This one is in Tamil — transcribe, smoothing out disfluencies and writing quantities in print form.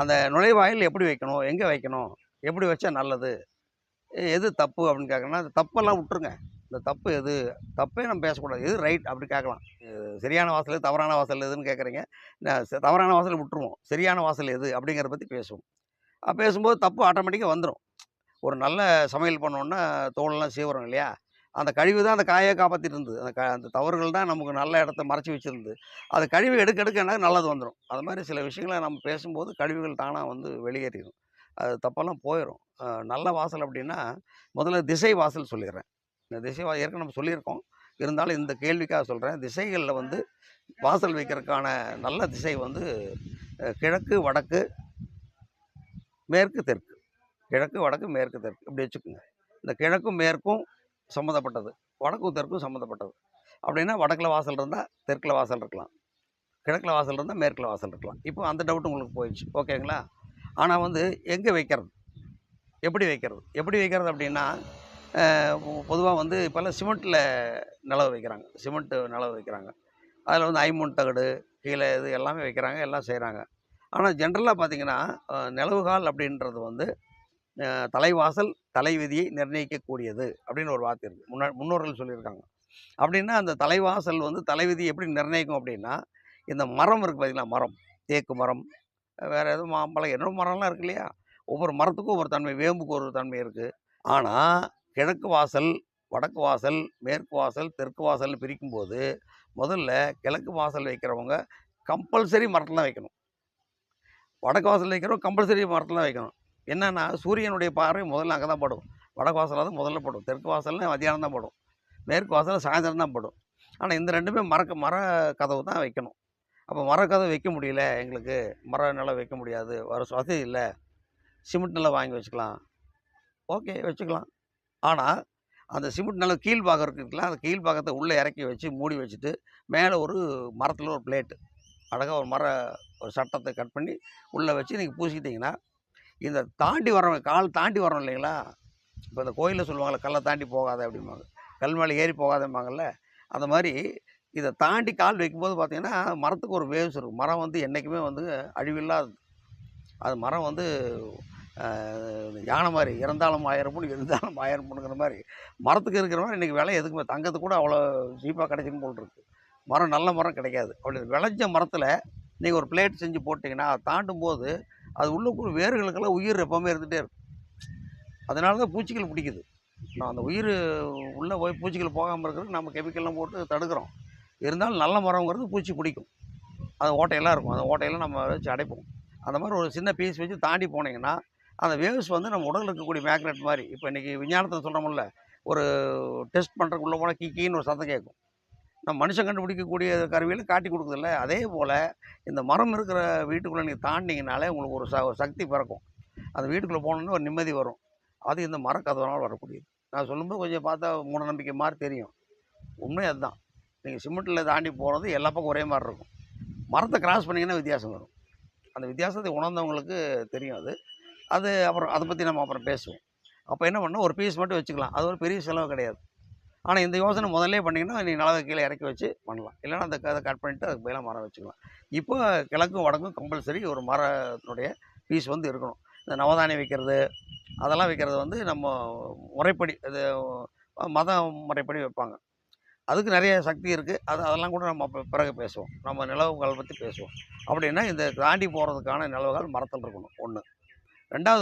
அந்த நுழைவாயில் எப்படி வைக்கணும், எங்கே வைக்கணும், எப்படி வச்சா நல்லது, எது தப்பு அப்படின்னு கேட்கணும்னா, அந்த தப்பெல்லாம் விட்டுருங்க. இந்த தப்பு எது? தப்பே நம்ம பேசக்கூடாது. எது ரைட் அப்படி கேட்கலாம். சரியான வாசல் எது, தவறான வாசல் எதுன்னு கேட்குறீங்க. தவறான வாசல் விட்டுருவோம். சரியான வாசல் எது அப்படிங்கிறத பற்றி பேசுவோம். பேசும்போது தப்பு ஆட்டோமேட்டிக்காக வந்துடும். ஒரு நல்ல சமையல் பண்ணோன்னா தோலெல்லாம் சீவுறோம் இல்லையா? அந்த கழிவு தான் அந்த காயை காப்பாற்றிட்டு இருந்தது. அந்த தவறுகள் தான் நமக்கு நல்ல இடத்த மறைச்சி வச்சிருந்தது. அது கழிவு எடுக்க எடுக்க என்ன நல்லது வந்துடும். அது மாதிரி சில விஷயங்கள நம்ம பேசும்போது கழிவுகள் தானாக வந்து வெளியேறிடும். அது தப்பெல்லாம் போயிடும். நல்ல வாசல் அப்படின்னா, முதல்ல திசை வாசல் சொல்லிடுறேன். இந்த திசை ஏற்கனவே நம்ம சொல்லியிருக்கோம். இருந்தாலும் இந்த கேள்விக்காக சொல்கிறேன். திசைகளில் வந்து வாசல் வைக்கிறதுக்கான நல்ல திசை வந்து கிழக்கு, வடக்கு, மேற்கு, தெற்கு. கிழக்கு, வடக்கு, மேற்கு, தெற்கு இப்படி வச்சுக்கோங்க. இந்த கிழக்கும் மேற்கும் சம்மந்தப்பட்டது, வடக்கும் தெற்கும் சம்மந்தப்பட்டது. அப்படின்னா வடக்கில் வாசல் இருந்தால் தெற்கில் வாசல் இருக்கலாம், கிழக்கில் வாசல் இருந்தால் மேற்கில் வாசல் இருக்கலாம். இப்போ அந்த டவுட் உங்களுக்கு போயிடுச்சு, ஓகேங்களா? ஆனால் வந்து எங்கே வைக்கிறது, எப்படி வைக்கிறது அப்படின்னா, பொதுவாக வந்து இப்போல்லாம் சிமெண்ட்டில் நிலவு வைக்கிறாங்க. சிமெண்ட்டு நிலவு வைக்கிறாங்க. அதில் வந்து ஐம்பொன் தகடு கீழே இது எல்லாமே வைக்கிறாங்க, எல்லாம் செய்கிறாங்க. ஆனால் ஜென்ரலாக பார்த்தீங்கன்னா, நிலவுகால் அப்படின்றது வந்து தலைவாசல் தலைவிதியை நிர்ணயிக்கக்கூடியது அப்படின்னு ஒரு வார்த்தை இருக்குது. முன்னோர்கள் சொல்லியிருக்காங்க. அப்படின்னா அந்த தலைவாசல் வந்து தலைவிதி எப்படி நிர்ணயிக்கும் அப்படின்னா, இந்த மரம் இருக்குது பார்த்தீங்களா, மரம், தேக்கு மரம், வேறு எதுவும் மாம்பழம், என்னென்ன மரம்லாம் இருக்கு இல்லையா? ஒவ்வொரு மரத்துக்கும் ஒவ்வொரு தன்மை, வேம்புக்கு ஒரு தன்மை இருக்குது. ஆனால் கிழக்கு வாசல், வடக்கு வாசல், மேற்கு வாசல், தெற்கு வாசல்னு பிரிக்கும்போது, முதல்ல கிழக்கு வாசல் வைக்கிறவங்க கம்பல்சரி மரத்தில் தான் வைக்கணும். வடக்கு வாசல் வைக்கிறவங்க கம்பல்சரி மரத்தில் தான் வைக்கணும். என்னென்னா, சூரியனுடைய பார்வை முதல்ல அங்கே தான் படும். வடக்கு வாசலில் தான் முதல்ல படும். தெற்கு வாசலில் மத்தியானம் தான் படும். மேற்கு வாசலில் சாயந்தரம் தான் படும். ஆனால் இந்த ரெண்டுமே மர கதவு தான் வைக்கணும். அப்போ மரக்கதவு வைக்க முடியல, எங்களுக்கு மர நிலம் வைக்க முடியாது, வசதி இல்லை, சிமெண்ட் நிலம் வாங்கி வச்சுக்கலாம். ஓகே, வச்சுக்கலாம். ஆனால் அந்த சிமெண்ட் நிலம் கீழ்பாகம் இருக்குங்களா, அந்த கீழ்பாகத்தை உள்ளே இறக்கி வச்சு மூடி வச்சுட்டு, மேலே ஒரு மரத்தில் ஒரு பிளேட்டு அழகாக ஒரு சட்டத்தை கட் பண்ணி உள்ளே வச்சு நீங்கள் பூசிக்கிட்டிங்கன்னா, இந்த தாண்டி வரவங்க கால் தாண்டி வரணும் இல்லைங்களா? இப்போ இந்த கோயிலில் சொல்லுவாங்கள்ல, கல்லை தாண்டி போகாத அப்படிம்பாங்க, கல் மேலே ஏறி போகாதம்பாங்கள்ல. அந்த மாதிரி இதை தாண்டி கால் வைக்கும்போது பார்த்திங்கன்னா, மரத்துக்கு ஒரு வேவ்ஸ் இருக்கும். மரம் வந்து என்றைக்குமே வந்து அழிவில்லாதது. அது மரம் வந்து யானை மாதிரி, இறந்தாலும் 1000 பொண்ணு, இருந்தாலும் 1000 பொண்ணுங்கிற மாதிரி மரத்துக்கு இருக்கிற மாதிரி இன்றைக்கி விலை எதுக்குமே தங்கத்துக்கு கூட அவ்வளோ சீப்பாக கிடைச்சின்னு போல் இருக்குது. மரம் நல்ல மரம் கிடைக்காது. அப்படி விளைஞ்ச மரத்தில் நீங்கள் ஒரு பிளேட் செஞ்சு போட்டிங்கன்னா, அதை தாண்டும் போது அது உள்ளுக்குள்ள வேர்களுக்கெல்லாம் உயிர் எப்போவுமே இருந்துகிட்டே இருக்கும். அதனால தான் பூச்சிகள் பிடிக்குது. நான் அந்த உயிர் உள்ளே போய் பூச்சிகள் போகாமல் இருக்கிறதுக்கு நம்ம கெமிக்கல்லாம் போட்டு தடுக்கிறோம். இருந்தாலும் நல்ல மரங்கிறது பூச்சி பிடிக்கும். அது ஓட்டையெல்லாம் இருக்கும். அந்த ஓட்டையெல்லாம் நம்ம வச்சு அடைப்போம். அந்த மாதிரி ஒரு சின்ன பீஸ் வச்சு தாண்டி போனீங்கன்னா, அந்த வேவ்ஸ் வந்து நம்ம உடலில் இருக்கக்கூடிய மேக்னெட் மாதிரி, இப்போ இன்றைக்கி விஞ்ஞானத்தில் சொல்கிறோம்ல, ஒரு டெஸ்ட் பண்ணுறதுக்கு உள்ளே போனால் கீன்னு ஒரு சத்தம் கேட்கும். நம்ம மனுஷன் கண்டுபிடிக்கக்கூடிய கருவியில் காட்டி கொடுக்குதில்ல, அதே போல் இந்த மரம் இருக்கிற வீட்டுக்குள்ளே நீங்கள் தாண்டிங்கனாலே உங்களுக்கு ஒரு சக்தி பிறக்கும். அந்த வீட்டுக்குள்ளே போனோன்னு ஒரு நிம்மதி வரும். அது இந்த மரக்கதவுனால் வரக்கூடியது. நான் சொல்லும்போது கொஞ்சம் பார்த்தா மூடநம்பிக்கை மாதிரி தெரியும். உண்மை அதுதான். நீங்கள் சிமெண்ட்டில் தாண்டி போகிறது எல்லா பக்கம் ஒரே மாதிரி இருக்கும். மரத்தை கிராஸ் பண்ணிங்கன்னா வித்தியாசம் வரும். அந்த வித்தியாசத்தை உணர்ந்தவங்களுக்கு தெரியும் அது. அது அப்புறம் அதை பற்றி நம்ம அப்புறம் பேசுவோம். அப்போ என்ன பண்ணணும், ஒரு பீஸ் மட்டும் வச்சுக்கலாம். அது ஒரு பெரிய செலவு கிடையாது. ஆனால் இந்த யோசனை முதல்லே பண்ணிங்கன்னா, நீ நிலவை கீழே இறக்கி வச்சு பண்ணலாம். இல்லைன்னா அந்த அதை கட் பண்ணிவிட்டு அதுக்கு பதிலாக மரம் வச்சுக்கலாம். இப்போ கிழக்கும் வடக்கும் கம்பல்சரி ஒரு மரத்தினுடைய பீஸ் வந்து இருக்கணும். இந்த நவதானியம் வைக்கிறது, அதெல்லாம் வைக்கிறது வந்து நம்ம முறைப்படி, அது மத முறைப்படி வைப்பாங்க. அதுக்கு நிறைய சக்தி இருக்குது. அதெல்லாம் கூட நம்ம பிறகு பேசுவோம். நம்ம நிலவுகள் பற்றி பேசுவோம். அப்படின்னா இந்த தாண்டி போகிறதுக்கான நிலவுகள் மரத்தில் இருக்கணும், 1. 2வது